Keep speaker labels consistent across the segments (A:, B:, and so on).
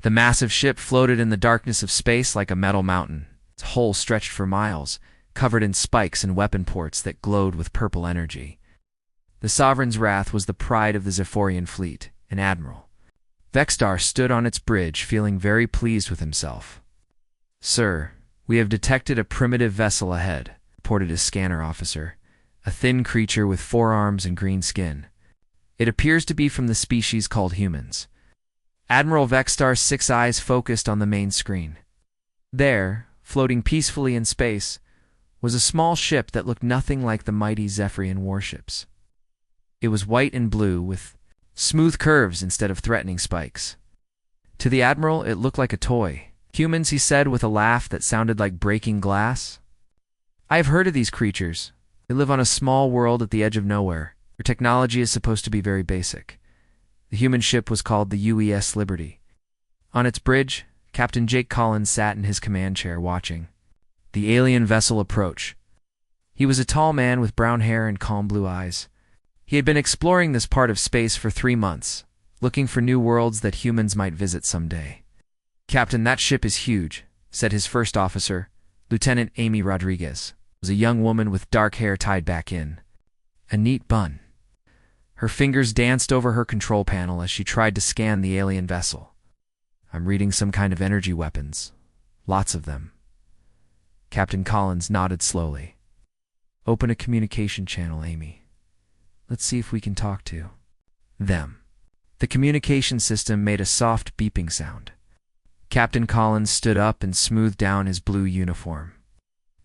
A: The massive ship floated in the darkness of space like a metal mountain. Its hull stretched for miles, covered in spikes and weapon ports that glowed with purple energy. The Sovereign's Wrath was the pride of the Zephyrian fleet, an admiral. Vexstar stood on its bridge, feeling very pleased with himself. "Sir, we have detected a primitive vessel ahead," reported his scanner officer, a thin creature with 4 arms and green skin. "It appears to be from the species called humans." Admiral Vexstar's 6 eyes focused on the main screen. There, floating peacefully in space, was a small ship that looked nothing like the mighty Zephyrian warships. It was white and blue, with smooth curves instead of threatening spikes. To the Admiral, it looked like a toy. "Humans," he said with a laugh that sounded like breaking glass. "I have heard of these creatures. They live on a small world at the edge of nowhere. Their technology is supposed to be very basic." The human ship was called the UES Liberty. On its bridge, Captain Jake Collins sat in his command chair watching the alien vessel approach. He was a tall man with brown hair and calm blue eyes. He had been exploring this part of space for 3 months, looking for new worlds that humans might visit someday. "Captain, that ship is huge," said his first officer, Lieutenant Amy Rodriguez. It was a young woman with dark hair tied back in a neat bun. Her fingers danced over her control panel as she tried to scan the alien vessel. "I'm reading some kind of energy weapons. Lots of them." Captain Collins nodded slowly. "Open a communication channel, Amy. Let's see if we can talk to them." The communication system made a soft beeping sound. Captain Collins stood up and smoothed down his blue uniform.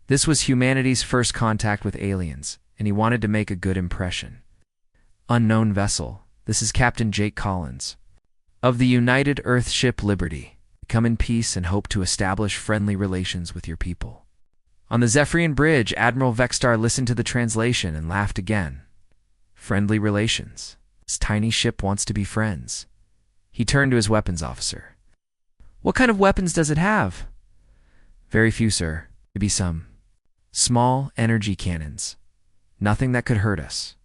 A: This was humanity's first contact with aliens, and he wanted to make a good impression. "Unknown vessel, this is Captain Jake Collins of the United Earth ship Liberty. Come in peace and hope to establish friendly relations with your people." On the Zephyrian bridge, Admiral Vexstar listened to the translation and laughed again. Friendly relations. This tiny ship wants to be friends. He turned to his weapons officer. "What kind of weapons does it have?" "Very few, sir. Maybe some small energy cannons. Nothing that could hurt us."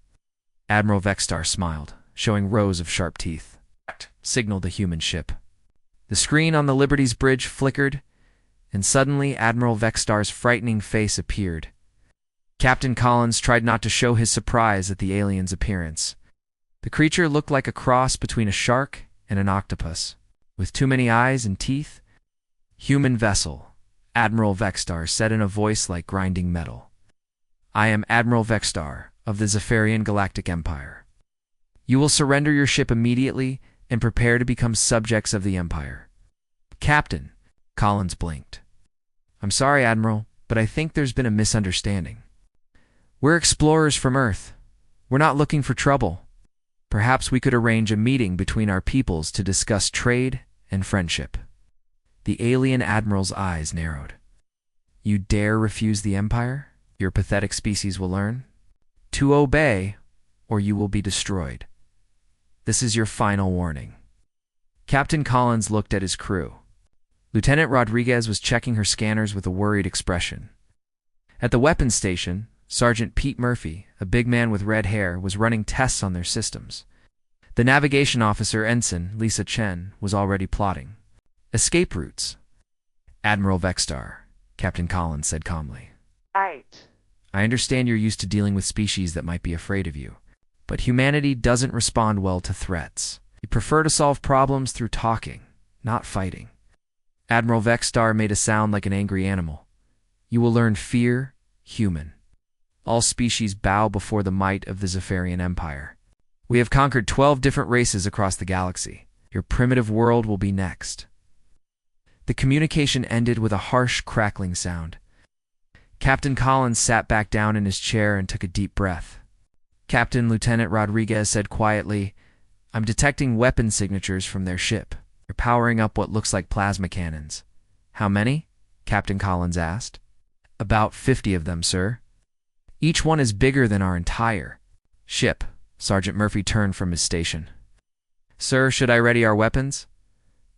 A: Admiral Vexstar smiled, showing rows of sharp teeth. Signaled the human ship. The screen on the Liberty's bridge flickered, and suddenly Admiral Vexstar's frightening face appeared. Captain Collins tried not to show his surprise at the alien's appearance. The creature looked like a cross between a shark and an octopus, with too many eyes and teeth. "Human vessel," Admiral Vexstar said in a voice like grinding metal. "I am Admiral Vexstar of the Zephyrian Galactic Empire. You will surrender your ship immediately and prepare to become subjects of the Empire." "Captain," Collins blinked. "I'm sorry, Admiral, but I think there's been a misunderstanding. We're explorers from Earth. We're not looking for trouble. Perhaps we could arrange a meeting between our peoples to discuss trade and friendship." The alien admiral's eyes narrowed. "You dare refuse the Empire? Your pathetic species will learn to obey, or you will be destroyed. This is your final warning." Captain Collins looked at his crew. Lieutenant Rodriguez was checking her scanners with a worried expression. At the weapons station, Sergeant Pete Murphy, a big man with red hair, was running tests on their systems. The navigation officer, Ensign Lisa Chen, was already plotting escape routes. "Admiral Vexstar," Captain Collins said calmly.
B: "Right.
A: "I understand you're used to dealing with species that might be afraid of you, but humanity doesn't respond well to threats. You prefer to solve problems through talking, not fighting." Admiral Vexstar made a sound like an angry animal. "You will learn fear, human. All species bow before the might of the Zephyrian Empire. We have conquered 12 different races across the galaxy. Your primitive world will be next." The communication ended with a harsh, crackling sound. Captain Collins sat back down in his chair and took a deep breath. "Captain," Lieutenant Rodriguez said quietly, "I'm detecting weapon signatures from their ship. They're powering up what looks like plasma cannons." "How many?" Captain Collins asked. "About 50 of them, sir. Each one is bigger than our entire ship." Sergeant Murphy turned from his station. "Sir, should I ready our weapons?"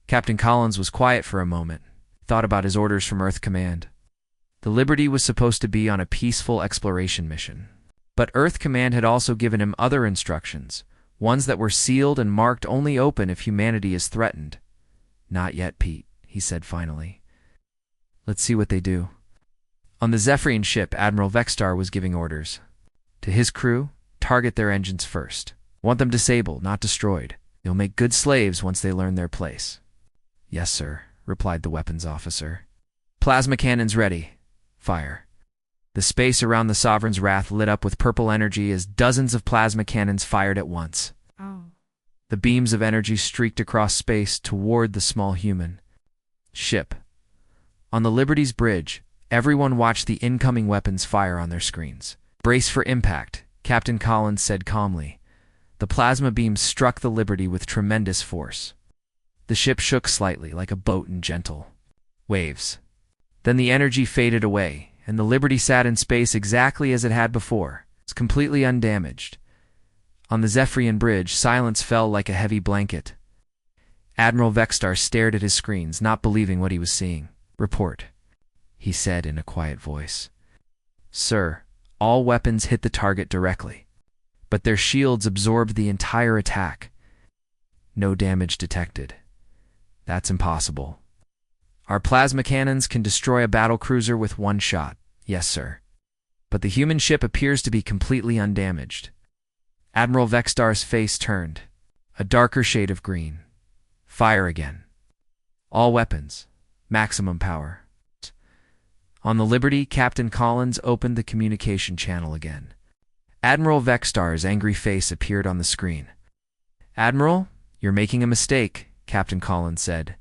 A: Captain Collins was quiet for a moment, thought about his orders from Earth Command. The Liberty was supposed to be on a peaceful exploration mission. But Earth Command had also given him other instructions, ones that were sealed and marked only open if humanity is threatened. Not yet, Pete, he said finally. Let's see what they do. On the Zephyrian ship, Admiral Vexstar was giving orders. To his crew, target their engines first. Want them disabled, not destroyed. They'll make good slaves once they learn their place. Yes, sir, replied the weapons officer. Plasma cannons ready. Fire. The space around the Sovereign's Wrath lit up with purple energy as dozens of plasma cannons fired at once.
B: Oh.
A: The beams of energy streaked across space toward the small human ship. On the Liberty's bridge, everyone watched the incoming weapons fire on their screens. Brace for impact, Captain Collins said calmly. The plasma beams struck the Liberty with tremendous force. The ship shook slightly, like a boat in gentle waves. Then the energy faded away, and the Liberty sat in space exactly as it had before. It's completely undamaged. On the Zephyrian bridge, silence fell like a heavy blanket. Admiral Vexstar stared at his screens, not believing what he was seeing. Report, he said in a quiet voice. Sir, all weapons hit the target directly, but their shields absorbed the entire attack. No damage detected. That's impossible. Our plasma cannons can destroy a battlecruiser with one shot. Yes, sir. But the human ship appears to be completely undamaged. Admiral Vexstar's face turned, a darker shade of green. Fire again. All weapons. Maximum power. On the Liberty, Captain Collins opened the communication channel again. Admiral Vexstar's angry face appeared on the screen. Admiral, you're making a mistake, Captain Collins said.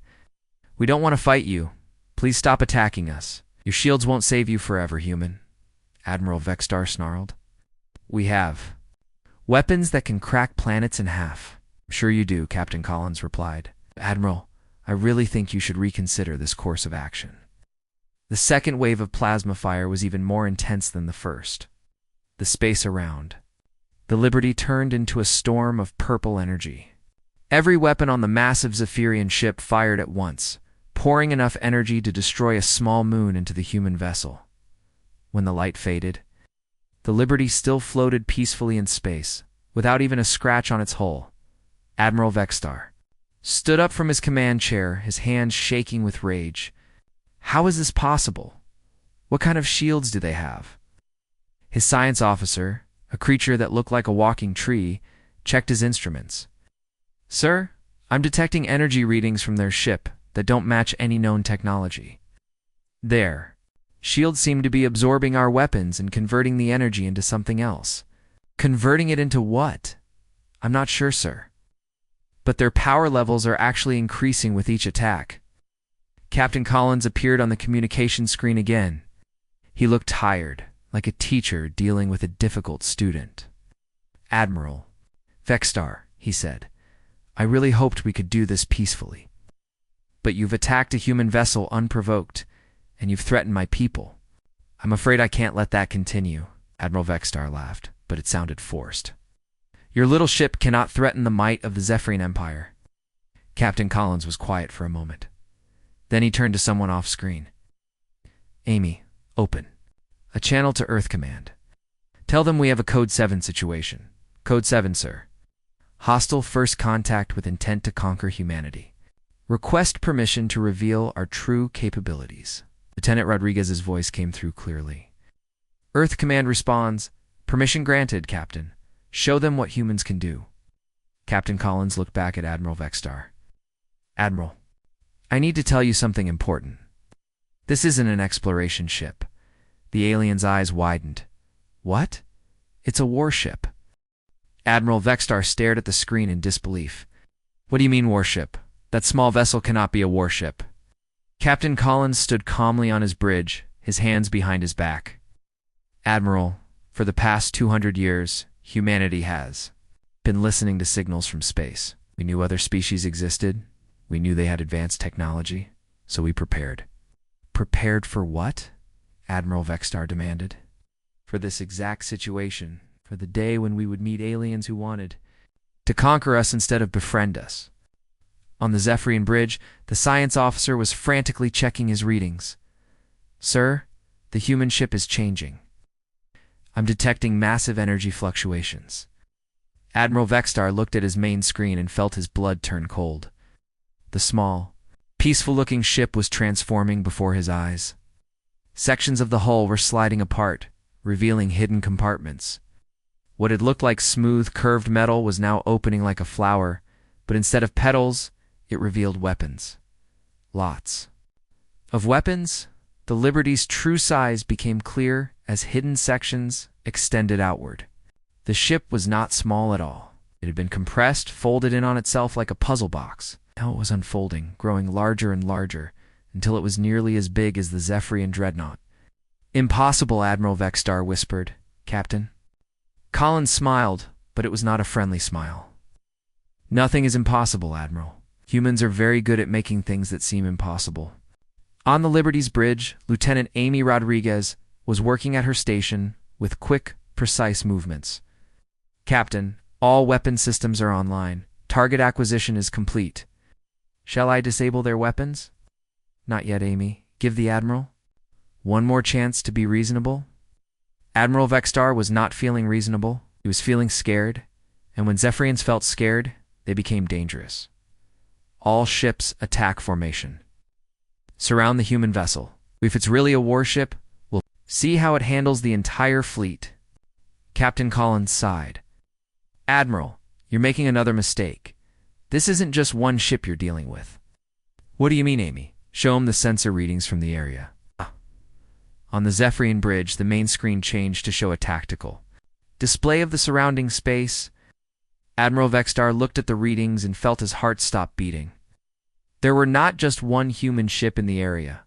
A: We don't want to fight you. Please stop attacking us. Your shields won't save you forever, human. Admiral Vexstar snarled. We have weapons that can crack planets in half. I'm sure you do, Captain Collins replied. Admiral, I really think you should reconsider this course of action. The second wave of plasma fire was even more intense than the first. The space around the Liberty turned into a storm of purple energy. Every weapon on the massive Zephyrian ship fired at once, pouring enough energy to destroy a small moon into the human vessel. When the light faded, the Liberty still floated peacefully in space, without even a scratch on its hull. Admiral Vexstar stood up from his command chair, his hands shaking with rage. How is this possible? What kind of shields do they have? His science officer, a creature that looked like a walking tree, checked his instruments. Sir, I'm detecting energy readings from their ship that don't match any known technology. Their shields seem to be absorbing our weapons and converting the energy into something else. Converting it into what? I'm not sure, sir. But their power levels are actually increasing with each attack. Captain Collins appeared on the communication screen again. He looked tired, like a teacher dealing with a difficult student. Admiral Vexstar, he said, I really hoped we could do this peacefully. But you've attacked a human vessel unprovoked, and you've threatened my people. I'm afraid I can't let that continue. Admiral Vexstar laughed, but it sounded forced. Your little ship cannot threaten the might of the Zephyrian Empire. Captain Collins was quiet for a moment. Then he turned to someone off-screen. Amy, open a channel to Earth Command. Tell them we have a Code 7 situation. Code 7, sir. Hostile first contact with intent to conquer humanity. Request permission to reveal our true capabilities. Lieutenant Rodriguez's voice came through clearly. Earth Command responds, Permission granted, Captain. Show them what humans can do. Captain Collins looked back at Admiral Vexstar. Admiral, I need to tell you something important. This isn't an exploration ship. The alien's eyes widened. What? It's a warship. Admiral Vexstar stared at the screen in disbelief. What do you mean warship? That small vessel cannot be a warship. Captain Collins stood calmly on his bridge, his hands behind his back. Admiral, for the past 200 years, humanity has been listening to signals from space. We knew other species existed. We knew they had advanced technology, so we prepared. Prepared for what? Admiral Vexstar demanded. For this exact situation, for the day when we would meet aliens who wanted to conquer us instead of befriend us. On the Zephyrian bridge, the science officer was frantically checking his readings. Sir, the human ship is changing. I'm detecting massive energy fluctuations. Admiral Vexstar looked at his main screen and felt his blood turn cold. The small peaceful-looking ship was transforming before his eyes. Sections of the hull were sliding apart, revealing hidden compartments. What had looked like smooth, curved metal was now opening like a flower, but instead of petals, it revealed weapons. Lots of weapons. The Liberty's true size became clear as hidden sections extended outward. The ship was not small at all. It had been compressed, folded in on itself like a puzzle box. Now it was unfolding, growing larger and larger, until it was nearly as big as the Zephyrian dreadnought. "Impossible," Admiral Vexstar whispered. "Captain." Collins smiled, but it was not a friendly smile. "Nothing is impossible, Admiral. Humans are very good at making things that seem impossible." On the Liberty's bridge, Lieutenant Amy Rodriguez was working at her station with quick, precise movements. "Captain, all weapon systems are online. Target acquisition is complete." "Shall I disable their weapons?" "Not yet, Amy. Give the Admiral one more chance to be reasonable." Admiral Vexstar was not feeling reasonable. He was feeling scared, and when Zephyrians felt scared, they became dangerous. All ships attack formation. Surround the human vessel. If it's really a warship, we'll see how it handles the entire fleet. Captain Collins sighed. "Admiral, you're making another mistake. This isn't just one ship you're dealing with." "What do you mean, Amy?" "Show him the sensor readings from the area." On the Zephyrian bridge, the main screen changed to show a tactical display of the surrounding space. Admiral Vexstar looked at the readings and felt his heart stop beating. There were not just one human ship in the area.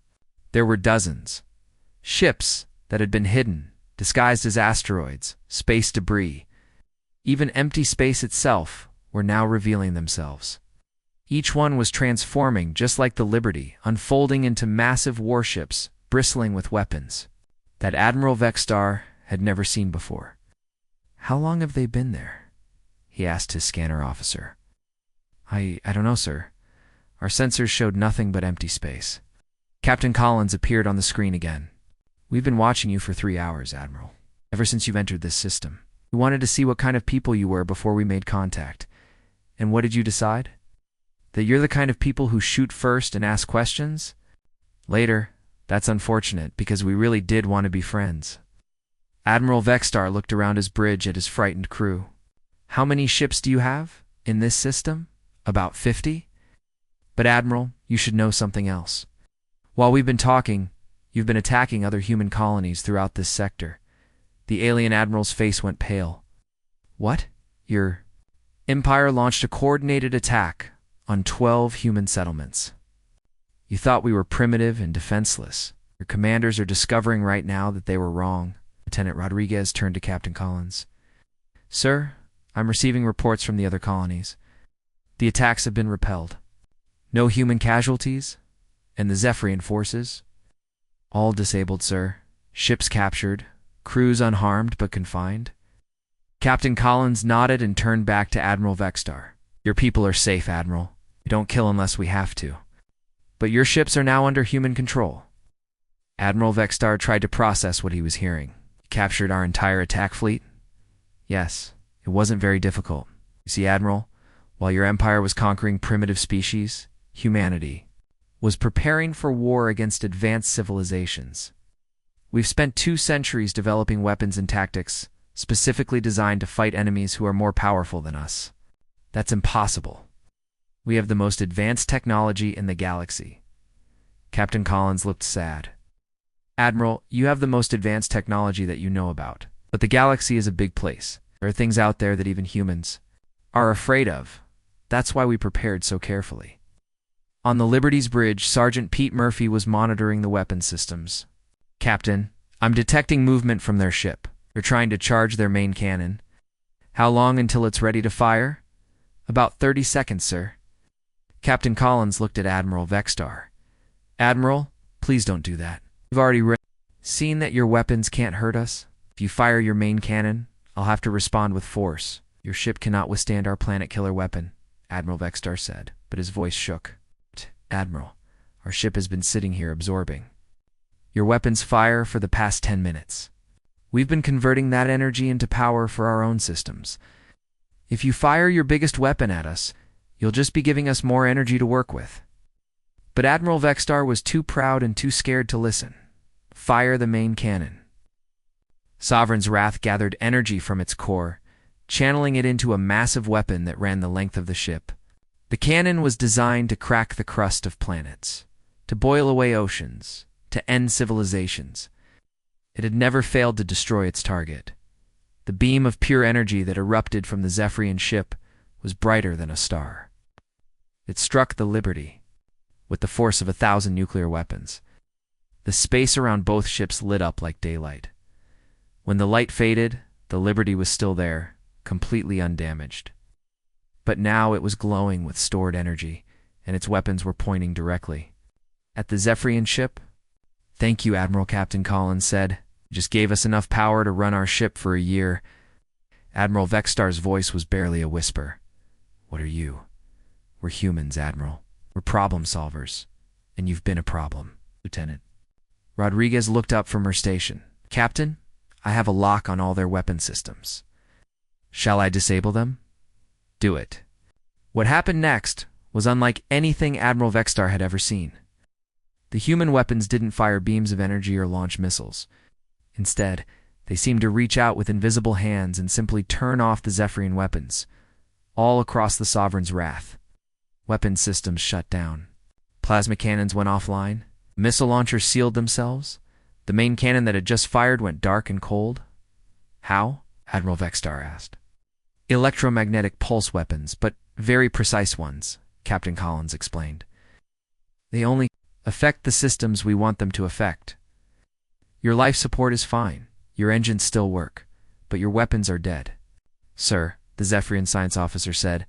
A: There were dozens. Ships that had been hidden, disguised as asteroids, space debris. Even empty space itself were now revealing themselves. Each one was transforming just like the Liberty, unfolding into massive warships, bristling with weapons that Admiral Vexstar had never seen before. "How long have they been there?" he asked his scanner officer. I don't know, sir. Our sensors showed nothing but empty space." Captain Collins appeared on the screen again. "We've been watching you for 3 hours, Admiral. Ever since you've entered this system. We wanted to see what kind of people you were before we made contact. And what did you decide? That you're the kind of people who shoot first and ask questions? Later. That's unfortunate, because we really did want to be friends." Admiral Vexstar looked around his bridge at his frightened crew. "How many ships do you have in this system? About 50? But Admiral, you should know something else. While we've been talking, you've been attacking other human colonies throughout this sector." The alien admiral's face went pale. "What? Your Empire launched a coordinated attack on 12 human settlements. You thought we were primitive and defenseless. Your commanders are discovering right now that they were wrong." Lieutenant Rodriguez turned to Captain Collins. "Sir, I'm receiving reports from the other colonies. The attacks have been repelled. No human casualties? And the Zephyrian forces?" "All disabled, sir. Ships captured. Crews unharmed but confined." Captain Collins nodded and turned back to Admiral Vexstar. "Your people are safe, Admiral. We don't kill unless we have to. But your ships are now under human control." Admiral Vexstar tried to process what he was hearing. "You captured our entire attack fleet?" "Yes. It wasn't very difficult. You see, Admiral, while your empire was conquering primitive species, humanity was preparing for war against advanced civilizations. We've spent 2 centuries developing weapons and tactics specifically designed to fight enemies who are more powerful than us. That's impossible. We have the most advanced technology in the galaxy." Captain Collins looked sad. "Admiral, you have the most advanced technology that you know about. But the galaxy is a big place. There are things out there that even humans are afraid of. That's why we prepared so carefully." On the Liberty's bridge, Sergeant Pete Murphy was monitoring the weapon systems. "Captain, I'm detecting movement from their ship. They're trying to charge their main cannon." "How long until it's ready to fire?" "About 30 seconds, sir." Captain Collins looked at Admiral Vexstar. "Admiral, please don't do that. You've already seen that your weapons can't hurt us. If you fire your main cannon, I'll have to respond with force. Your ship cannot withstand our planet-killer weapon," Admiral Vexstar said, but his voice shook. "Admiral, our ship has been sitting here absorbing your weapons' fire for the past 10 minutes. We've been converting that energy into power for our own systems. If you fire your biggest weapon at us, you'll just be giving us more energy to work with." But Admiral Vextar was too proud and too scared to listen. Fire the main cannon. Sovereign's wrath gathered energy from its core, channeling it into a massive weapon that ran the length of the ship. The cannon was designed to crack the crust of planets, to boil away oceans, to end civilizations. It had never failed to destroy its target. The beam of pure energy that erupted from the Zephyrian ship was brighter than a star. It struck the Liberty with the force of 1,000 nuclear weapons. The space around both ships lit up like daylight. When the light faded, the Liberty was still there, completely undamaged. But now it was glowing with stored energy, and its weapons were pointing directly at the Zephyrian ship. "Thank you, Admiral," Captain Collins said. "You just gave us enough power to run our ship for a year." Admiral Vextar's voice was barely a whisper. "What are you?" "We're humans, Admiral. We're problem solvers. And you've been a problem, Lieutenant." Rodriguez looked up from her station. "Captain, I have a lock on all their weapon systems. Shall I disable them?" "Do it." What happened next was unlike anything Admiral Vextar had ever seen. The human weapons didn't fire beams of energy or launch missiles. Instead, they seemed to reach out with invisible hands and simply turn off the Zephyrian weapons, all across the Sovereign's wrath. Weapon systems shut down. Plasma cannons went offline. Missile launchers sealed themselves. The main cannon that had just fired went dark and cold. "How?" Admiral Vextar asked. "Electromagnetic pulse weapons, but very precise ones," Captain Collins explained. "They only affect the systems we want them to affect. Your life support is fine. Your engines still work, but your weapons are dead." "Sir," the Zephyrian science officer said,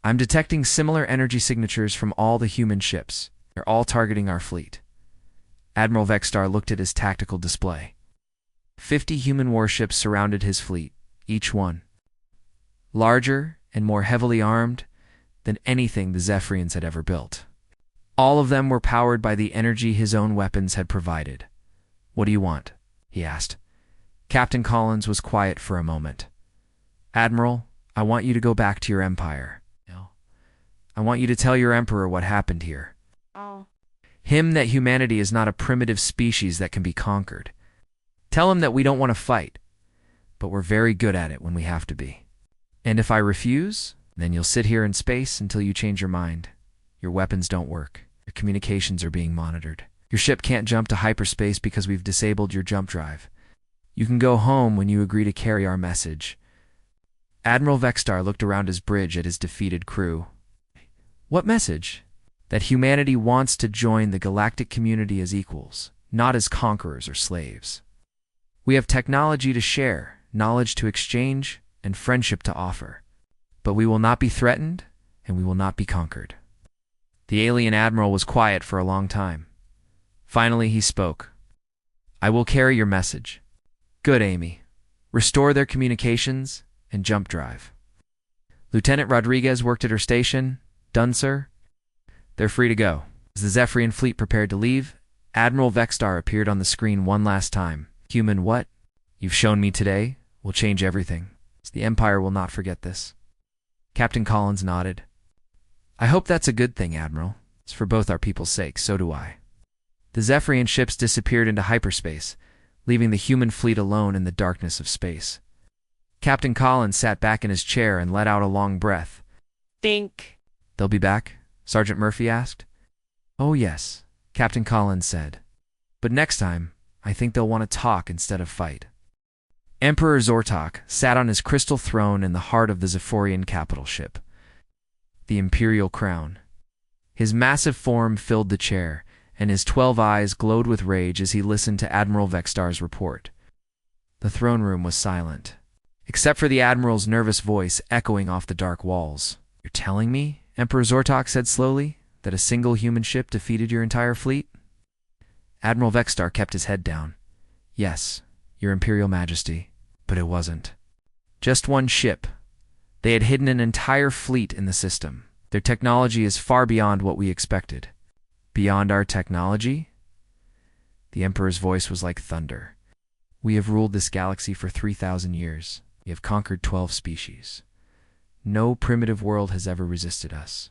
A: "I'm detecting similar energy signatures from all the human ships. They're all targeting our fleet." Admiral Vextar looked at his tactical display. 50 human warships surrounded his fleet, each one larger and more heavily armed than anything the Zephyrians had ever built. All of them were powered by the energy his own weapons had provided. "What do you want?" he asked. Captain Collins was quiet for a moment. "Admiral, I want you to go back to your empire. I want you to tell your emperor what happened here. Him that humanity is not a primitive species that can be conquered. Tell him that we don't want to fight, but we're very good at it when we have to be. And if I refuse, then you'll sit here in space until you change your mind. Your weapons don't work. Your communications are being monitored. Your ship can't jump to hyperspace because we've disabled your jump drive. You can go home when you agree to carry our message." Admiral Vextar looked around his bridge at his defeated crew. "What message?" "That humanity wants to join the galactic community as equals, not as conquerors or slaves. We have technology to share, knowledge to exchange, and friendship to offer. But we will not be threatened, and we will not be conquered." The alien admiral was quiet for a long time. Finally, he spoke. "I will carry your message." "Good, Amy. Restore their communications and jump drive." Lieutenant Rodriguez worked at her station. "Done, sir." "They're free to go." As the Zephyrian fleet prepared to leave, Admiral Vextar appeared on the screen one last time. "Human what you've shown me today will change everything. The Empire will not forget this." Captain Collins nodded. "I hope that's a good thing, Admiral. It's for both our people's sake, so do I." The Zephyrian ships disappeared into hyperspace, leaving the human fleet alone in the darkness of space. Captain Collins sat back in his chair and let out a long breath.
B: "Think
A: "They'll be back?" Sergeant Murphy asked. "Oh yes," Captain Collins said. "But next time, I think they'll want to talk instead of fight." Emperor Zortok sat on his crystal throne in the heart of the Zephyrian capital ship, the Imperial Crown. His massive form filled the chair, and his 12 eyes glowed with rage as he listened to Admiral Vextar's report. The throne room was silent, except for the Admiral's nervous voice echoing off the dark walls. "You're telling me," Emperor Zortok said slowly, "that a single human ship defeated your entire fleet?" Admiral Vextar kept his head down. "Yes, Your Imperial Majesty, but it wasn't just one ship. They had hidden an entire fleet in the system. Their technology is far beyond what we expected." "Beyond our technology?" The Emperor's voice was like thunder. "We have ruled this galaxy for 3,000 years. We have conquered 12 species. No primitive world has ever resisted us.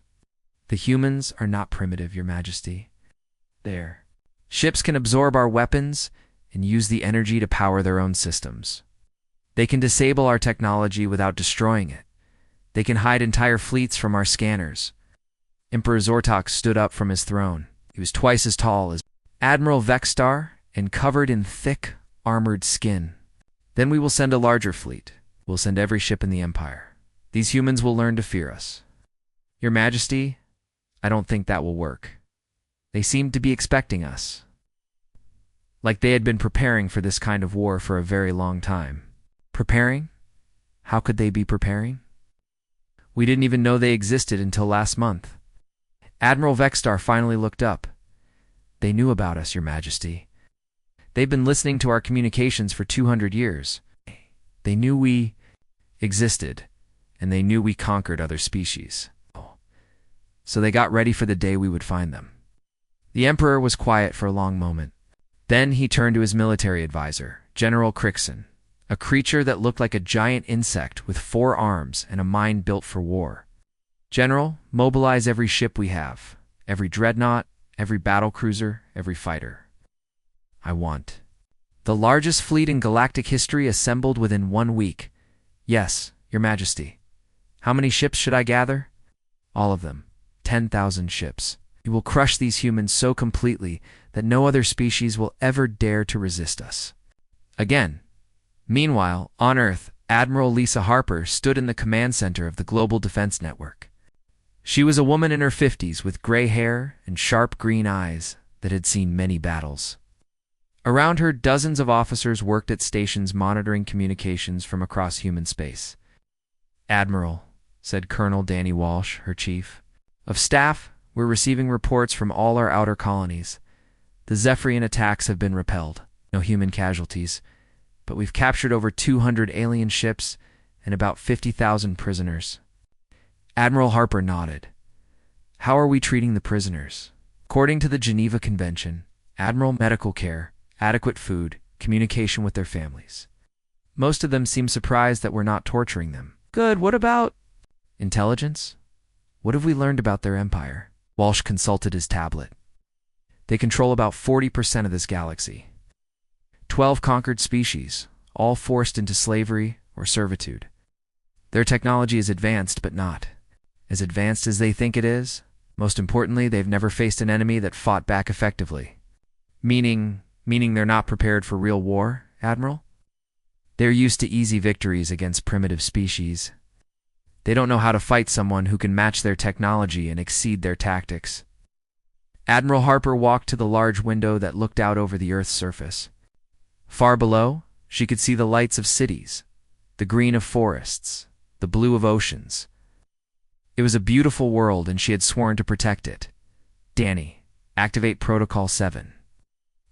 A: The humans are not primitive, Your Majesty. Their ships can absorb our weapons and use the energy to power their own systems. They can disable our technology without destroying it. They can hide entire fleets from our scanners. Emperor Zortok stood up from his throne. He was twice as tall as Admiral Vexstar and covered in thick, armored skin. Then we will send a larger fleet. We'll send every ship in the Empire. These humans will learn to fear us. Your Majesty, I don't think that will work. They seemed to be expecting us. Like they had been preparing for this kind of war for a very long time. Preparing? How could they be preparing? We didn't even know they existed until last month. Admiral Vexstar finally looked up. They knew about us, Your Majesty. They've been listening to our communications for 200 years. They knew we existed, and they knew we conquered other species. So they got ready for the day we would find them. The Emperor was quiet for a long moment. Then he turned to his military advisor, General Crixon, a creature that looked like a giant insect with 4 arms and a mind built for war. General, mobilize every ship we have, every dreadnought, every battlecruiser, every fighter. I want the largest fleet in galactic history assembled within 1 week. Yes, Your Majesty. How many ships should I gather? All of them. 10,000 ships. You will crush these humans so completely that no other species will ever dare to resist us. Again. Meanwhile, on Earth, Admiral Lisa Harper stood in the command center of the Global Defense Network. She was a woman in her 50s with gray hair and sharp green eyes that had seen many battles. Around her, dozens of officers worked at stations monitoring communications from across human space. Admiral, said Colonel Danny Walsh, her chief of staff, we're receiving reports from all our outer colonies. The Zephyrian attacks have been repelled. No human casualties. But we've captured over 200 alien ships and about 50,000 prisoners. Admiral Harper nodded. How are we treating the prisoners? According to the Geneva Convention, Admiral, medical care, adequate food, communication with their families. Most of them seem surprised that we're not torturing them. Good, what about intelligence? What have we learned about their empire? Walsh consulted his tablet. They control about 40% of this galaxy. 12 conquered species, all forced into slavery or servitude. Their technology is advanced, but not as advanced as they think it is. Most importantly, they've never faced an enemy that fought back effectively. Meaning they're not prepared for real war, Admiral? They're used to easy victories against primitive species. They don't know how to fight someone who can match their technology and exceed their tactics. Admiral Harper walked to the large window that looked out over the Earth's surface. Far below, she could see the lights of cities, the green of forests, the blue of oceans. It was a beautiful world, and she had sworn to protect it. Danny, activate Protocol 7.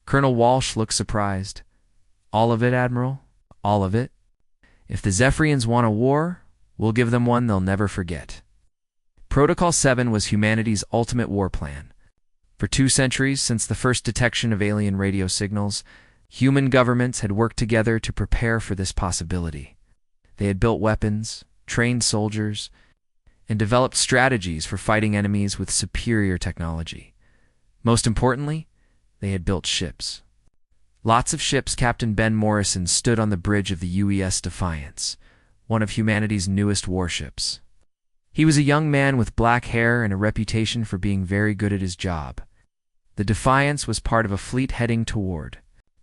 A: Colonel Walsh looked surprised. All of it, Admiral? All of it? If the Zephyrians want a war, we'll give them one they'll never forget. Protocol 7 was humanity's ultimate war plan. For 2 centuries, since the first detection of alien radio signals, human governments had worked together to prepare for this possibility. They had built weapons, trained soldiers, and developed strategies for fighting enemies with superior technology. Most importantly, they had built ships. Lots of ships. Captain Ben Morrison stood on the bridge of the UES Defiance, one of humanity's newest warships. He was a young man with black hair and a reputation for being very good at his job. The Defiance was part of a fleet heading toward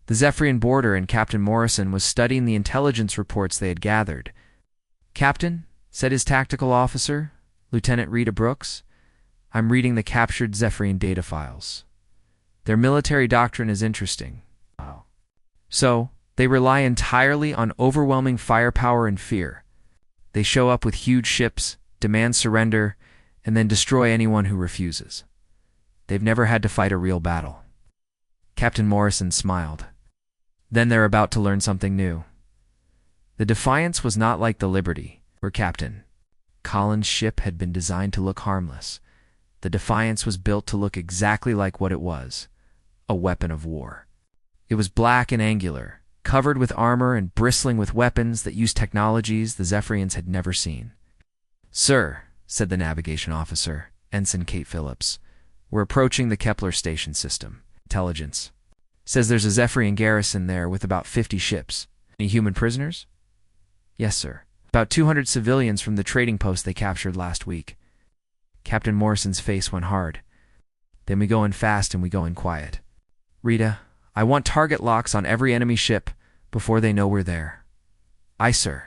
A: the Zephyrian border, and Captain Morrison was studying the intelligence reports they had gathered. Captain, said his tactical officer, Lieutenant Rita Brooks, I'm reading the captured Zephyrian data files. Their military doctrine is interesting. So, they rely entirely on overwhelming firepower and fear. They show up with huge ships, demand surrender, and then destroy anyone who refuses. They've never had to fight a real battle. Captain Morrison smiled. Then they're about to learn something new. The Defiance was not like the Liberty, where Captain Collins' ship had been designed to look harmless. The Defiance was built to look exactly like what it was, a weapon of war. It was black and angular, covered with armor and bristling with weapons that used technologies the Zephyrians had never seen. Sir, said the navigation officer, Ensign Kate Phillips. We're approaching the Kepler station system. Intelligence says there's a Zephyrian garrison there with about 50 ships. Any human prisoners? Yes, sir. About 200 civilians from the trading post they captured last week. Captain Morrison's face went hard. Then we go in fast and we go in quiet. Rita, I want target locks on every enemy ship before they know we're there. Aye, sir.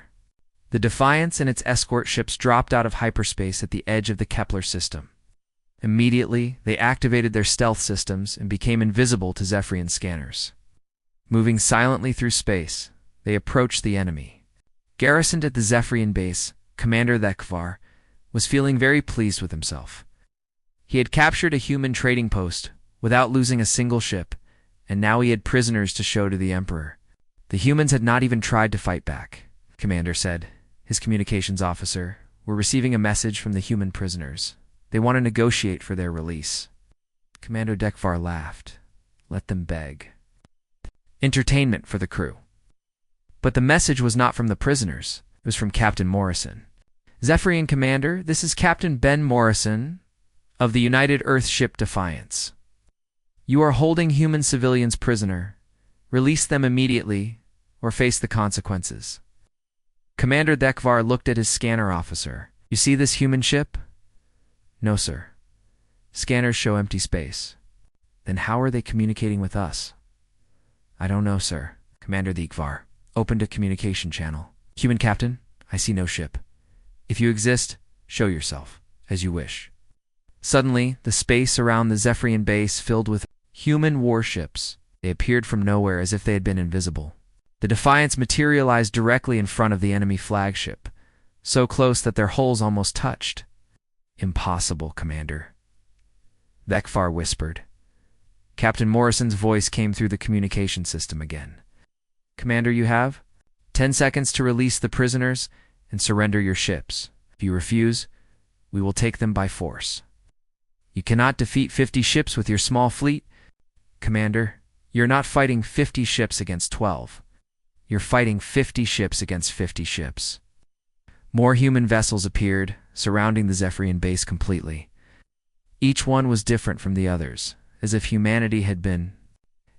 A: The Defiance and its escort ships dropped out of hyperspace at the edge of the Kepler system. Immediately, they activated their stealth systems and became invisible to Zephyrian scanners. Moving silently through space, they approached the enemy. Garrisoned at the Zephyrian base, Commander Thekvar was feeling very pleased with himself. He had captured a human trading post without losing a single ship, and now he had prisoners to show to the Emperor. The humans had not even tried to fight back, Commander said. His communications officer were receiving a message from the human prisoners. They want to negotiate for their release. Commander Thekvar laughed. Let them beg. Entertainment for the crew. But the message was not from the prisoners. It was from Captain Morrison. Zephyrian Commander, this is Captain Ben Morrison of the United Earth ship Defiance. You are holding human civilians prisoner. Release them immediately or face the consequences. Commander Thekvar looked at his scanner officer. You see this human ship? No, sir. Scanners show empty space. Then how are they communicating with us? I don't know, sir. Commander Thekvar opened a communication channel. Human captain, I see no ship. If you exist, show yourself, as you wish. Suddenly, the space around the Zephyrian base filled with human warships. They appeared from nowhere as if they had been invisible. The Defiance materialized directly in front of the enemy flagship, so close that their hulls almost touched. Impossible, Commander. Thekvar whispered. Captain Morrison's voice came through the communication system again. Commander, you have 10 seconds to release the prisoners and surrender your ships. If you refuse, we will take them by force. You cannot defeat 50 ships with your small fleet. Commander, you're not fighting 50 ships against 12. You're fighting 50 ships against 50 ships. More human vessels appeared, surrounding the Zephyrian base completely. Each one was different from the others, as if humanity had been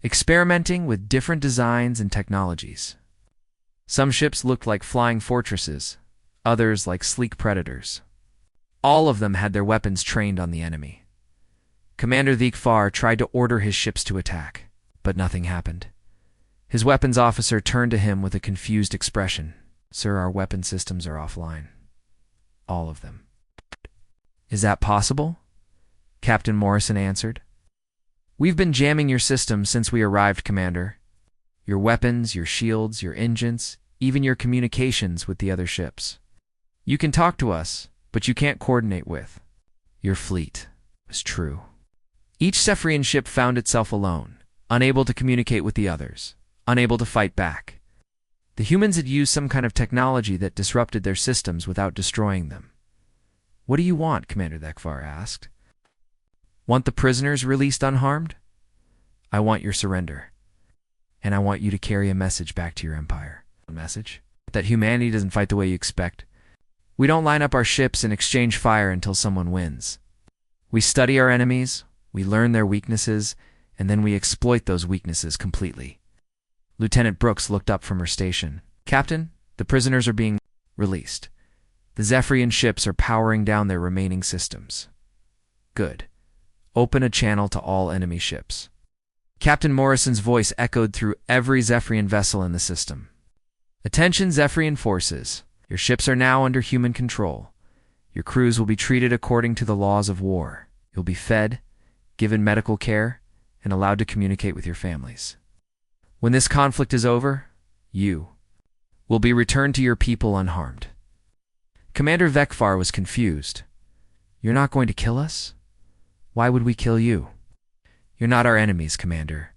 A: experimenting with different designs and technologies. Some ships looked like flying fortresses, others like sleek predators. All of them had their weapons trained on the enemy. Commander Thekvar tried to order his ships to attack, but nothing happened. His weapons officer turned to him with a confused expression. Sir, our weapon systems are offline. All of them. Is that possible? Captain Morrison answered. We've been jamming your systems since we arrived, Commander. Your weapons, your shields, your engines, even your communications with the other ships. You can talk to us, but you can't coordinate with. Your fleet was true. Each Zephyrian ship found itself alone, unable to communicate with the others, unable to fight back. The humans had used some kind of technology that disrupted their systems without destroying them. What do you want? Commander Thekvar asked. Want the prisoners released unharmed? I want your surrender. And I want you to carry a message back to your empire. A message? That humanity doesn't fight the way you expect. We don't line up our ships and exchange fire until someone wins. We study our enemies, we learn their weaknesses, and then we exploit those weaknesses completely. Lieutenant Brooks looked up from her station. Captain, the prisoners are being released. The Zephyrian ships are powering down their remaining systems. Good. Open a channel to all enemy ships. Captain Morrison's voice echoed through every Zephyrian vessel in the system. Attention, Zephyrian forces. Your ships are now under human control. Your crews will be treated according to the laws of war. You'll be fed, given medical care, and allowed to communicate with your families. When this conflict is over, you will be returned to your people unharmed. Commander Thekvar was confused. You're not going to kill us? Why would we kill you? You're not our enemies, Commander.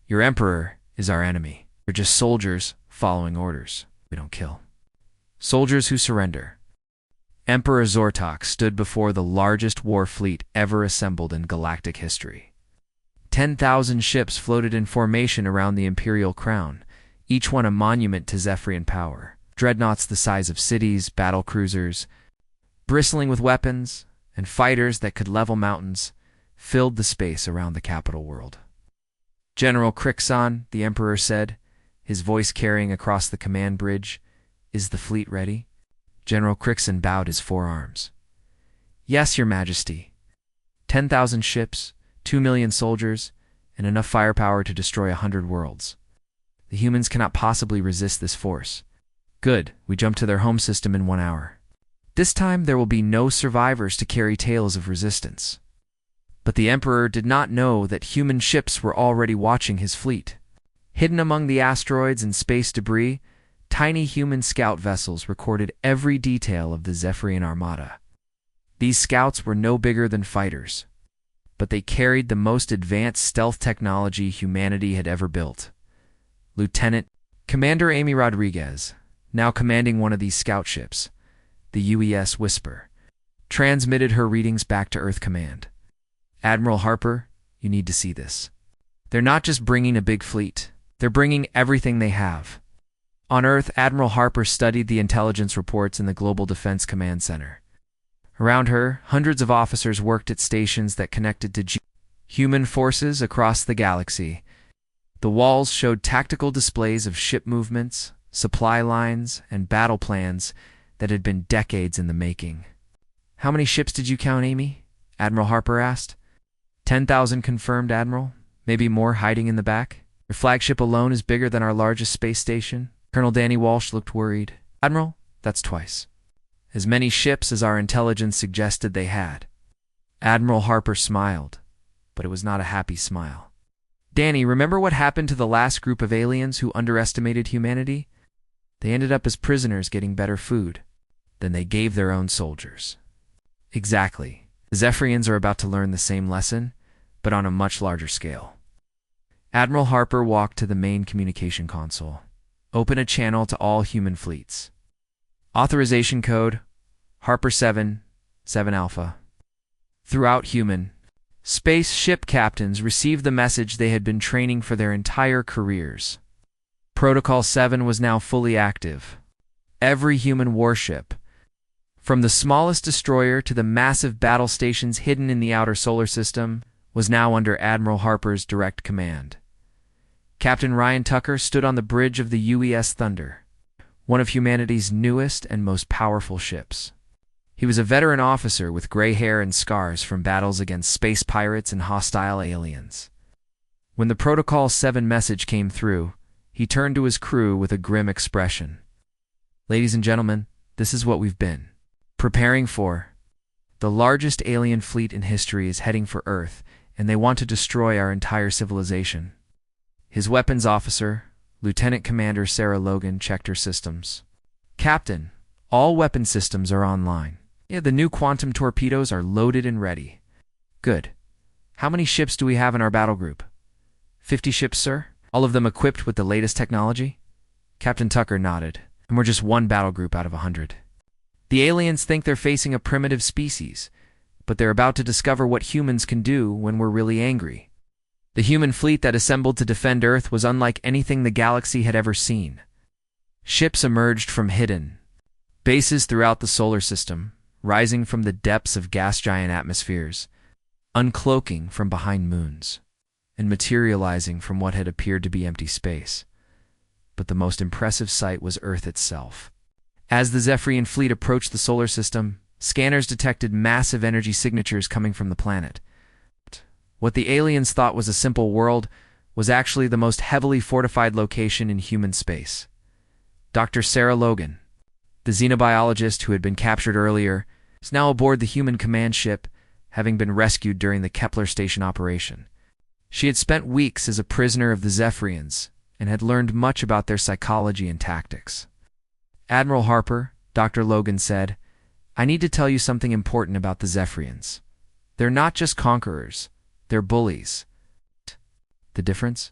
A: Your Emperor is our enemy. We're just soldiers following orders. We don't kill. Soldiers who surrender. Emperor Zortok stood before the largest war fleet ever assembled in galactic history. 10,000 ships floated in formation around the Imperial Crown, each one a monument to Zephyrian power. Dreadnoughts the size of cities, battle cruisers, bristling with weapons, and fighters that could level mountains filled the space around the capital world. "General Crixon," the Emperor said, his voice carrying across the command bridge, "is the fleet ready?" General Crixon bowed his forearms. "Yes, Your Majesty. 10,000 ships, 2 million soldiers, and enough firepower to destroy 100 worlds. The humans cannot possibly resist this force." "Good, we jump to their home system in 1 hour. This time there will be no survivors to carry tales of resistance." But the Emperor did not know that human ships were already watching his fleet. Hidden among the asteroids and space debris, tiny human scout vessels recorded every detail of the Zephyrian armada. These scouts were no bigger than fighters, but they carried the most advanced stealth technology humanity had ever built. Lieutenant Commander Amy Rodriguez, now commanding one of these scout ships, the UES Whisper, transmitted her readings back to Earth Command. "Admiral Harper, you need to see this. They're not just bringing a big fleet, they're bringing everything they have." On Earth, Admiral Harper studied the intelligence reports in the Global Defense Command Center. Around her, hundreds of officers worked at stations that connected to human forces across the galaxy. The walls showed tactical displays of ship movements, supply lines, and battle plans that had been decades in the making. "How many ships did you count, Amy?" Admiral Harper asked. 10,000 confirmed, Admiral. Maybe more hiding in the back. Your flagship alone is bigger than our largest space station." Colonel Danny Walsh looked worried. "Admiral, that's twice as many ships as our intelligence suggested they had." Admiral Harper smiled, but it was not a happy smile. "Danny, remember what happened to the last group of aliens who underestimated humanity? They ended up as prisoners getting better food than they gave their own soldiers." "Exactly. The Zephyrians are about to learn the same lesson, but on a much larger scale." Admiral Harper walked to the main communication console. "Open a channel to all human fleets. Authorization code, Harper 7, 7 Alpha." Throughout human space ship captains received the message they had been training for their entire careers. Protocol 7 was now fully active. Every human warship, from the smallest destroyer to the massive battle stations hidden in the outer solar system, was now under Admiral Harper's direct command. Captain Ryan Tucker stood on the bridge of the UES Thunder, one of humanity's newest and most powerful ships. He was a veteran officer with gray hair and scars from battles against space pirates and hostile aliens. When the Protocol 7 message came through, he turned to his crew with a grim expression. "Ladies and gentlemen, this is what we've been preparing for. The largest alien fleet in history is heading for Earth, and they want to destroy our entire civilization." His weapons officer, Lieutenant Commander Sarah Logan, checked her systems. "Captain, all weapon systems are online. Yeah, the new quantum torpedoes are loaded and ready." "Good. How many ships do we have in our battle group?" 50 ships, sir. All of them equipped with the latest technology?" Captain Tucker nodded. "And we're just one battle group out of 100. The aliens think they're facing a primitive species, but they're about to discover what humans can do when we're really angry. The human fleet that assembled to defend Earth was unlike anything the galaxy had ever seen. Ships emerged from hidden bases throughout the solar system, rising from the depths of gas giant atmospheres, uncloaking from behind moons, and materializing from what had appeared to be empty space. But the most impressive sight was Earth itself. As the Zephyrian fleet approached the solar system, scanners detected massive energy signatures coming from the planet. What the aliens thought was a simple world was actually the most heavily fortified location in human space. Dr. Sarah Logan, the xenobiologist who had been captured earlier, is now aboard the human command ship, having been rescued during the Kepler station operation. She had spent weeks as a prisoner of the Zephyrians and had learned much about their psychology and tactics. "Admiral Harper," Dr. Logan said, "I need to tell you something important about the Zephyrians. They're not just conquerors, they're bullies." "The difference?"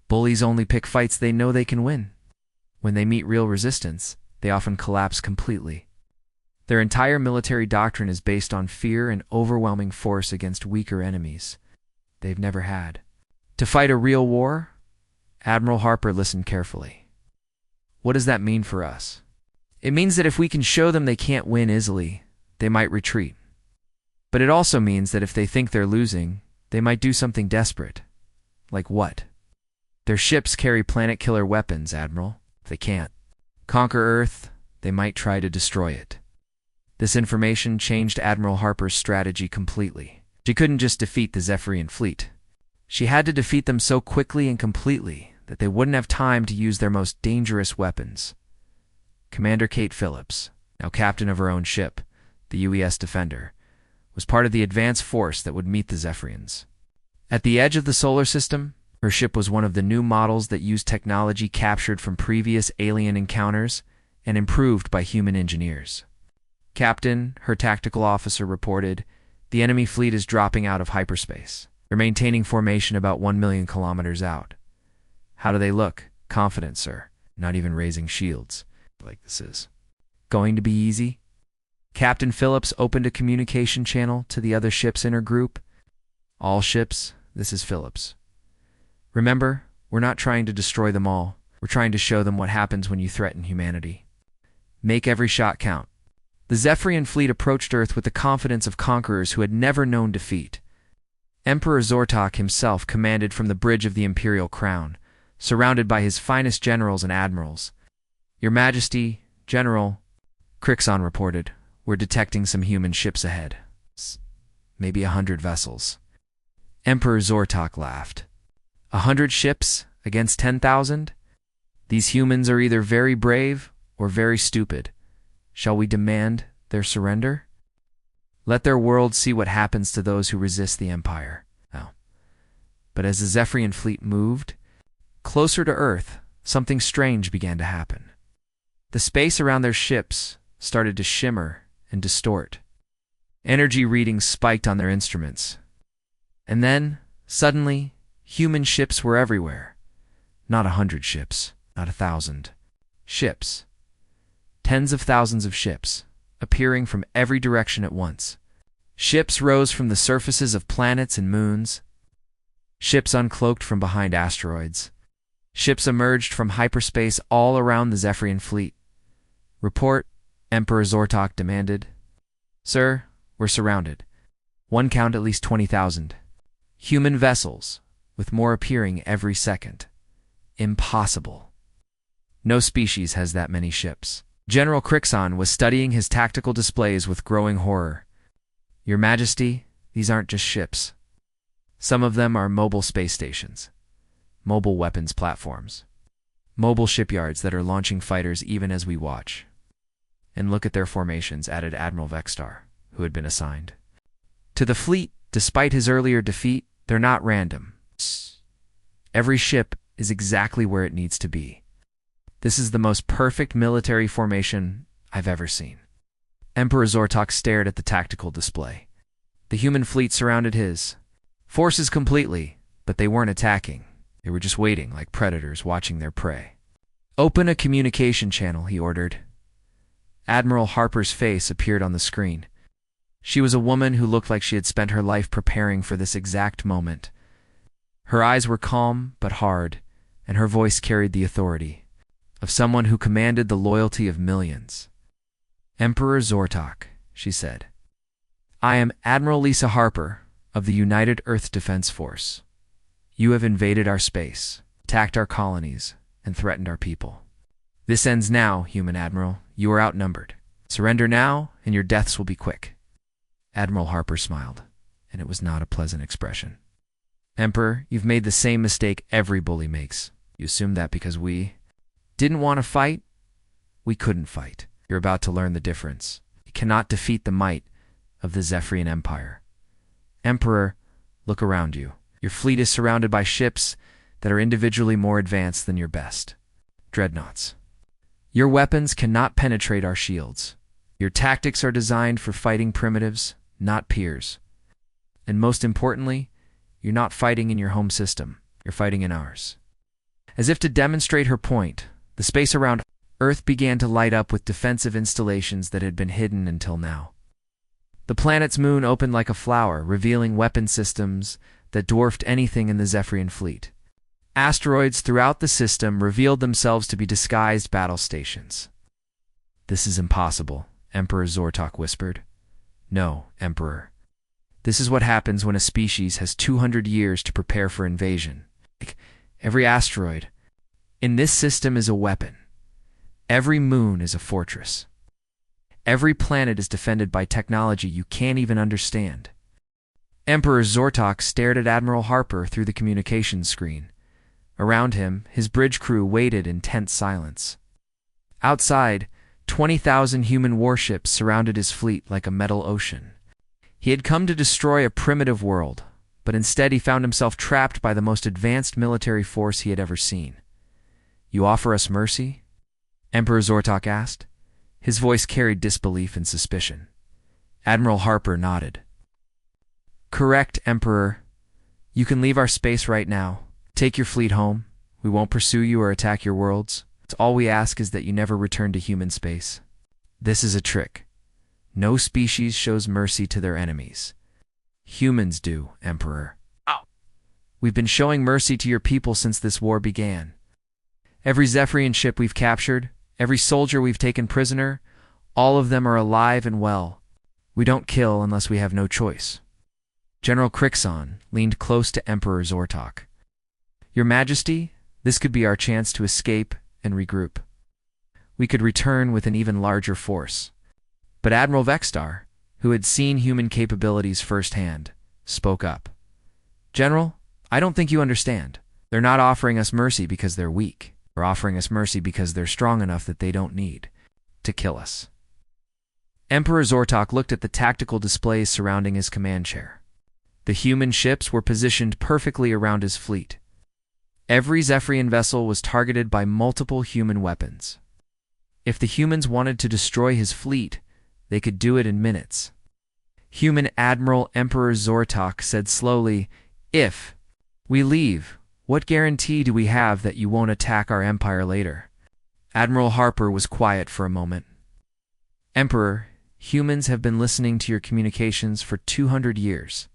A: "Bullies only pick fights they know they can win. When they meet real resistance, they often collapse completely. Their entire military doctrine is based on fear and overwhelming force against weaker enemies they've never had. To fight a real war?" Admiral Harper listened carefully. "What does that mean for us?" "It means that if we can show them they can't win easily, they might retreat. But it also means that if they think they're losing, they might do something desperate. Like what? Their ships carry planet-killer weapons, Admiral. If they can't conquer Earth, they might try to destroy it. This information changed Admiral Harper's strategy completely. She couldn't just defeat the Zephyrian fleet. She had to defeat them so quickly and completely that they wouldn't have time to use their most dangerous weapons. Commander Kate Phillips, now captain of her own ship, the UES Defender, was part of the advance force that would meet the Zephyrians. At the edge of the solar system, her ship was one of the new models that used technology captured from previous alien encounters and improved by human engineers. Captain, her tactical officer, reported, "The enemy fleet is dropping out of hyperspace. They're maintaining formation about 1 million kilometers out." "How do they look?" "Confident, sir. Not even raising shields." "Like this is going to be easy?" Captain Phillips opened a communication channel to the other ships in her group. "All ships, this is Phillips. Remember, we're not trying to destroy them all. We're trying to show them what happens when you threaten humanity. Make every shot count." The Zephyrian fleet approached Earth with the confidence of conquerors who had never known defeat. Emperor Zortok himself commanded from the bridge of the Imperial Crown, surrounded by his finest generals and admirals. "Your Majesty, General," Crixon reported, "we're detecting some human ships ahead. Maybe 100 vessels." Emperor Zortok laughed. 100 ships against 10,000? These humans are either very brave or very stupid. Shall we demand their surrender? Let their world see what happens to those who resist the Empire. Oh. But as the Zephyrian fleet moved closer to Earth, something strange began to happen. The space around their ships started to shimmer and distort. Energy readings spiked on their instruments. And then, suddenly, human ships were everywhere. Not 100 ships, not 1,000. Ships. Tens of thousands of ships, appearing from every direction at once. Ships rose from the surfaces of planets and moons. Ships uncloaked from behind asteroids. Ships emerged from hyperspace all around the Zephyrian fleet. "Report," Emperor Zortok demanded. "Sir, we're surrounded. One count at least 20,000. Human vessels, with more appearing every second. Impossible. No species has that many ships." General Crixon was studying his tactical displays with growing horror. "Your Majesty, these aren't just ships. Some of them are mobile space stations, mobile weapons platforms, mobile shipyards that are launching fighters even as we watch. And look at their formations," added Admiral Vextar, who had been assigned. "To the fleet, despite his earlier defeat, they're not random. Every ship is exactly where it needs to be. This is the most perfect military formation I've ever seen." Emperor Zortok stared at the tactical display. The human fleet surrounded his forces completely, but they weren't attacking. They were just waiting like predators watching their prey. "Open a communication channel," he ordered. Admiral Harper's face appeared on the screen. She was a woman who looked like she had spent her life preparing for this exact moment. Her eyes were calm but hard, and her voice carried the authority of someone who commanded the loyalty of millions. "Emperor Zortok," she said, "I am Admiral Lisa Harper of the United Earth Defense Force. You have invaded our space, attacked our colonies, and threatened our people. This ends now, human admiral. You are outnumbered. Surrender now, and your deaths will be quick." Admiral Harper smiled, and it was not a pleasant expression. "Emperor, you've made the same mistake every bully makes. You assumed that because we didn't want to fight? We couldn't fight. You're about to learn the difference. You cannot defeat the might of the Zephyrian Empire. Emperor, look around you. Your fleet is surrounded by ships that are individually more advanced than your best dreadnoughts. Your weapons cannot penetrate our shields. Your tactics are designed for fighting primitives, not peers. And most importantly, you're not fighting in your home system. You're fighting in ours." As if to demonstrate her point, the space around Earth began to light up with defensive installations that had been hidden until now. The planet's moon opened like a flower, revealing weapon systems that dwarfed anything in the Zephyrian fleet. Asteroids throughout the system revealed themselves to be disguised battle stations. "This is impossible," Emperor Zortok whispered. "No, Emperor. This is what happens when a species has 200 years to prepare for invasion. Every asteroid in this system is a weapon. Every moon is a fortress. Every planet is defended by technology you can't even understand. Emperor Zortok stared at Admiral Harper through the communications screen. Around him, his bridge crew waited in tense silence. Outside, 20,000 human warships surrounded his fleet like a metal ocean. He had come to destroy a primitive world, but instead he found himself trapped by the most advanced military force he had ever seen. "You offer us mercy?" Emperor Zortok asked. His voice carried disbelief and suspicion. Admiral Harper nodded. "Correct, Emperor. You can leave our space right now. Take your fleet home. We won't pursue you or attack your worlds. All we ask is that you never return to human space. This is a trick. No species shows mercy to their enemies. Humans do, Emperor. We've been showing mercy to your people since this war began. Every Zephyrian ship we've captured, every soldier we've taken prisoner, all of them are alive and well. We don't kill unless we have no choice." General Crixon leaned close to Emperor Zortok. "Your Majesty, this could be our chance to escape and regroup. We could return with an even larger force." But Admiral Vextar, who had seen human capabilities firsthand, spoke up. "General, I don't think you understand. They're not offering us mercy because they're weak. They're offering us mercy because they're strong enough that they don't need to kill us." Emperor Zortok looked at the tactical displays surrounding his command chair. The human ships were positioned perfectly around his fleet. Every Zephyrian vessel was targeted by multiple human weapons. If the humans wanted to destroy his fleet, they could do it in minutes. Human Admiral Emperor Zortok said slowly, "If we leave, what guarantee do we have that you won't attack our empire later?" Admiral Harper was quiet for a moment. "Emperor, humans have been listening to your communications for 200 years.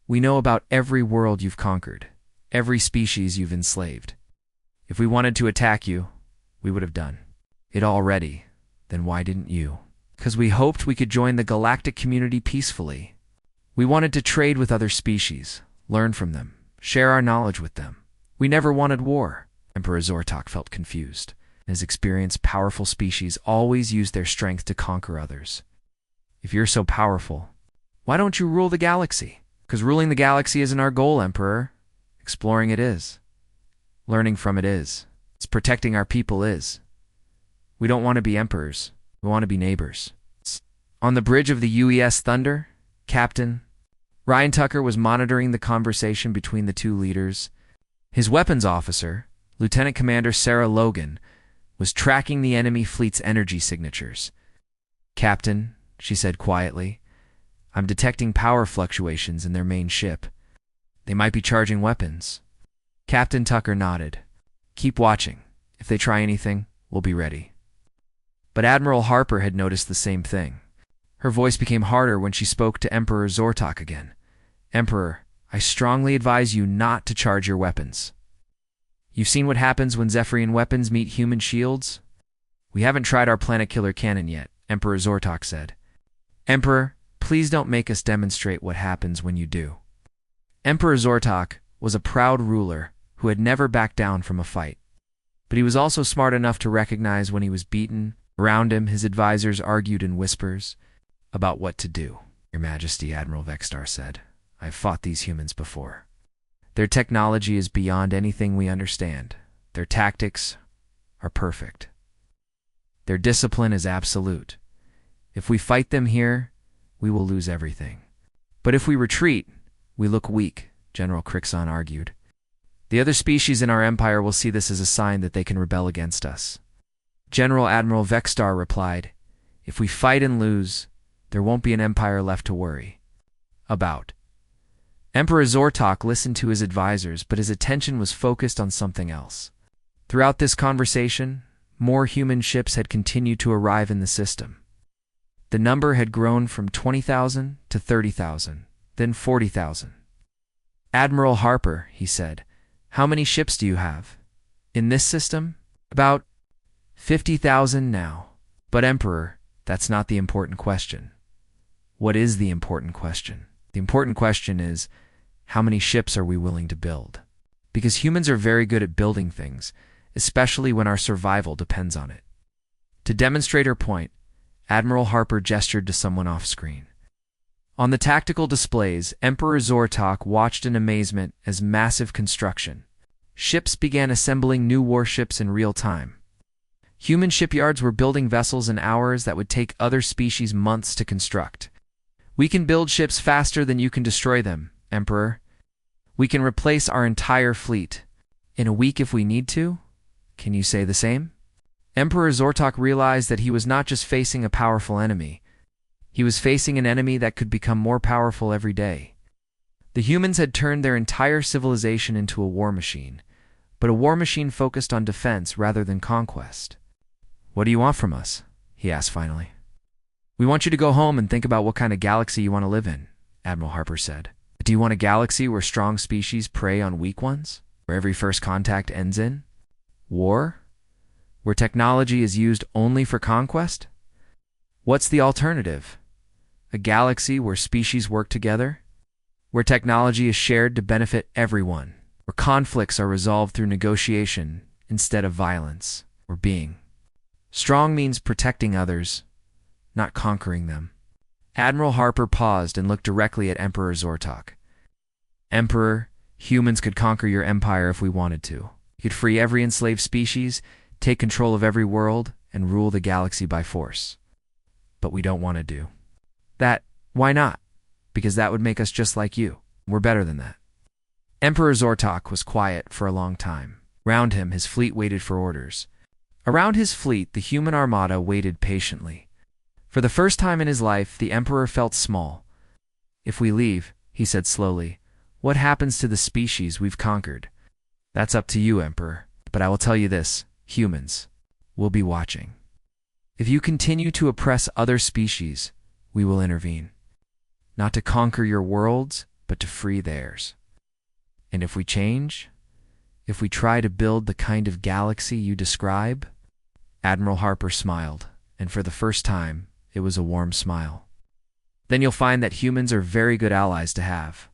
A: We know about every world you've conquered, every species you've enslaved. If we wanted to attack you, we would have done it already. Then why didn't you?" "Because we hoped we could join the galactic community peacefully. We wanted to trade with other species, learn from them, share our knowledge with them. We never wanted war." Emperor Zortok felt confused. In his experience, powerful species always use their strength to conquer others. "If you're so powerful, why don't you rule the galaxy?" "Because ruling the galaxy isn't our goal, Emperor. Exploring it is. Learning from it is. It's protecting our people is. We don't want to be emperors. We want to be neighbors." On the bridge of the UES Thunder, Captain Ryan Tucker was monitoring the conversation between the two leaders. His weapons officer, Lieutenant Commander Sarah Logan, was tracking the enemy fleet's energy signatures. "Captain," she said quietly, "I'm detecting power fluctuations in their main ship. They might be charging weapons." Captain Tucker nodded. "Keep watching. If they try anything, we'll be ready." But Admiral Harper had noticed the same thing. Her voice became harder when she spoke to Emperor Zortok again. "Emperor, I strongly advise you not to charge your weapons. You've seen what happens when Zephyrian weapons meet human shields?" "We haven't tried our planet killer cannon yet," Emperor Zortok said. "Emperor, please don't make us demonstrate what happens when you do." Emperor Zortok was a proud ruler who had never backed down from a fight. But he was also smart enough to recognize when he was beaten. Around him, his advisors argued in whispers about what to do. "Your Majesty," Admiral Vextar said, "I've fought these humans before. Their technology is beyond anything we understand. Their tactics are perfect. Their discipline is absolute. If we fight them here, we will lose everything. But if we retreat, we look weak," General Crixon argued. "The other species in our empire will see this as a sign that they can rebel against us." General Admiral Vextar replied, "If we fight and lose, there won't be an empire left to worry about." Emperor Zortok listened to his advisors, but his attention was focused on something else. Throughout this conversation, more human ships had continued to arrive in the system. The number had grown from 20,000 to 30,000, then 40,000. "Admiral Harper," he said, "how many ships do you have in this system?" "About 50,000 now." "But Emperor, that's not the important question." "What is the important question?" The important question is, how many ships are we willing to build? Because humans are very good at building things, especially when our survival depends on it. To demonstrate her point, Admiral Harper gestured to someone off-screen. On the tactical displays, Emperor Zortok watched in amazement as massive construction. Ships began assembling new warships in real time. Human shipyards were building vessels in hours that would take other species months to construct. We can build ships faster than you can destroy them, Emperor. We can replace our entire fleet in a week if we need to. Can you say the same? Emperor Zortok realized that he was not just facing a powerful enemy. He was facing an enemy that could become more powerful every day. The humans had turned their entire civilization into a war machine, but a war machine focused on defense rather than conquest. "What do you want from us?" he asked finally. "We want you to go home and think about what kind of galaxy you want to live in," Admiral Harper said. "Do you want a galaxy where strong species prey on weak ones? Where every first contact ends in war? Where technology is used only for conquest? What's the alternative? A galaxy where species work together? Where technology is shared to benefit everyone? Where conflicts are resolved through negotiation instead of violence? Where being strong means protecting others, not conquering them?" Admiral Harper paused and looked directly at Emperor Zortok. "Emperor, humans could conquer your empire if we wanted to. We could free every enslaved species, take control of every world, and rule the galaxy by force. But we don't want to do that. Why not? Because that would make us just like you. We're better than that." Emperor Zortok was quiet for a long time. Round him, his fleet waited for orders. Around his fleet, the human armada waited patiently. For the first time in his life, the Emperor felt small. "If we leave," he said slowly, "what happens to the species we've conquered? That's up to you, Emperor. But I will tell you this, humans, we'll be watching. If you continue to oppress other species, we will intervene. Not to conquer your worlds, but to free theirs. And if we change, if we try to build the kind of galaxy you describe..." Admiral Harper smiled, and for the first time, it was a warm smile. "Then you'll find that humans are very good allies to have.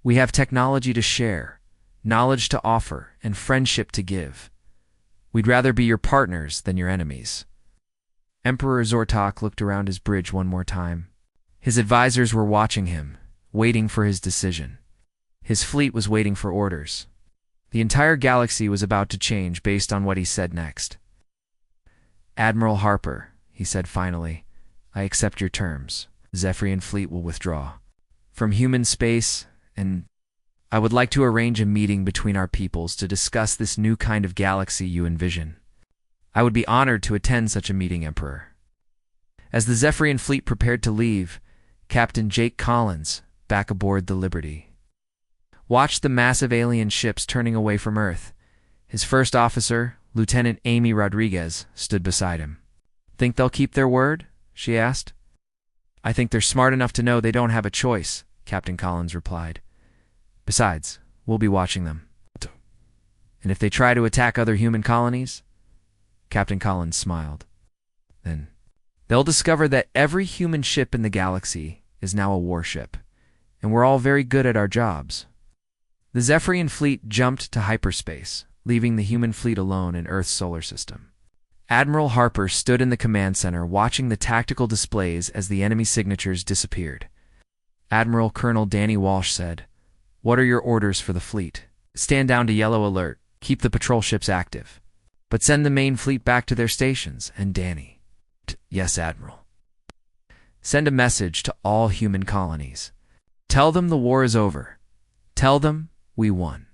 A: We have technology to share, knowledge to offer, and friendship to give. We'd rather be your partners than your enemies." Emperor Zortok looked around his bridge one more time. His advisors were watching him, waiting for his decision. His fleet was waiting for orders. The entire galaxy was about to change based on what he said next. "Admiral Harper," he said finally, "I accept your terms. The Zephyrian fleet will withdraw from human space, and I would like to arrange a meeting between our peoples to discuss this new kind of galaxy you envision. I would be honored to attend such a meeting, Emperor." As the Zephyrian fleet prepared to leave, Captain Jake Collins, back aboard the Liberty, watched the massive alien ships turning away from Earth. His first officer, Lieutenant Amy Rodriguez, stood beside him. "Think they'll keep their word?" she asked. "I think they're smart enough to know they don't have a choice," Captain Collins replied. "Besides, we'll be watching them. And if they try to attack other human colonies..." Captain Collins smiled. "Then they'll discover that every human ship in the galaxy is now a warship, and we're all very good at our jobs." The Zephyrian fleet jumped to hyperspace, leaving the human fleet alone in Earth's solar system. Admiral Harper stood in the command center watching the tactical displays as the enemy signatures disappeared. Admiral Colonel Danny Walsh said, "What are your orders for the fleet?" "Stand down to yellow alert. Keep the patrol ships active. But send the main fleet back to their stations." And Danny, "Yes, Admiral." "Send a message to all human colonies. Tell them the war is over. Tell them we won.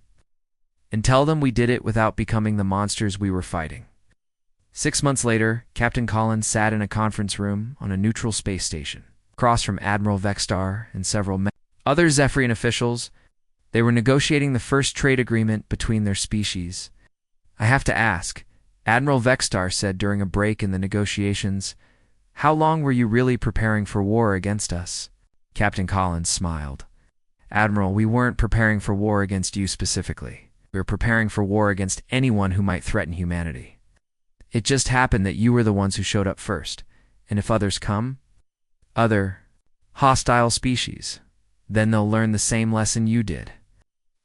A: And tell them we did it without becoming the monsters we were fighting." 6 months later, Captain Collins sat in a conference room on a neutral space station, across from Admiral Vexstar and several other Zephyrian officials. They were negotiating the first trade agreement between their species. "I have to ask," Admiral Vexstar said during a break in the negotiations, "how long were you really preparing for war against us?" Captain Collins smiled. "Admiral, we weren't preparing for war against you specifically. We were preparing for war against anyone who might threaten humanity. It just happened that you were the ones who showed up first, and if others come, other hostile species, Then they'll learn the same lesson you did.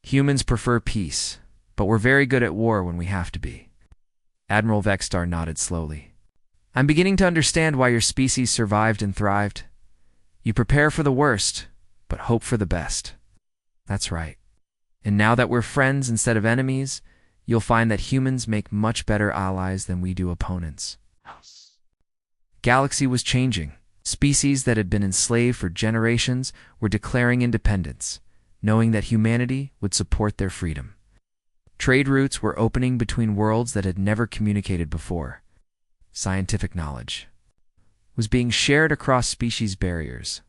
A: Humans prefer peace, but we're very good at war when we have to be. Admiral Vexstar nodded slowly. I'm beginning to understand why your species survived and thrived. You prepare for the worst, but hope for the best. That's right. And now that we're friends instead of enemies, you'll find that humans make much better allies than we do opponents. Galaxy was changing. Species that had been enslaved for generations were declaring independence, knowing that humanity would support their freedom. Trade routes were opening between worlds that had never communicated before. Scientific knowledge was being shared across species barriers.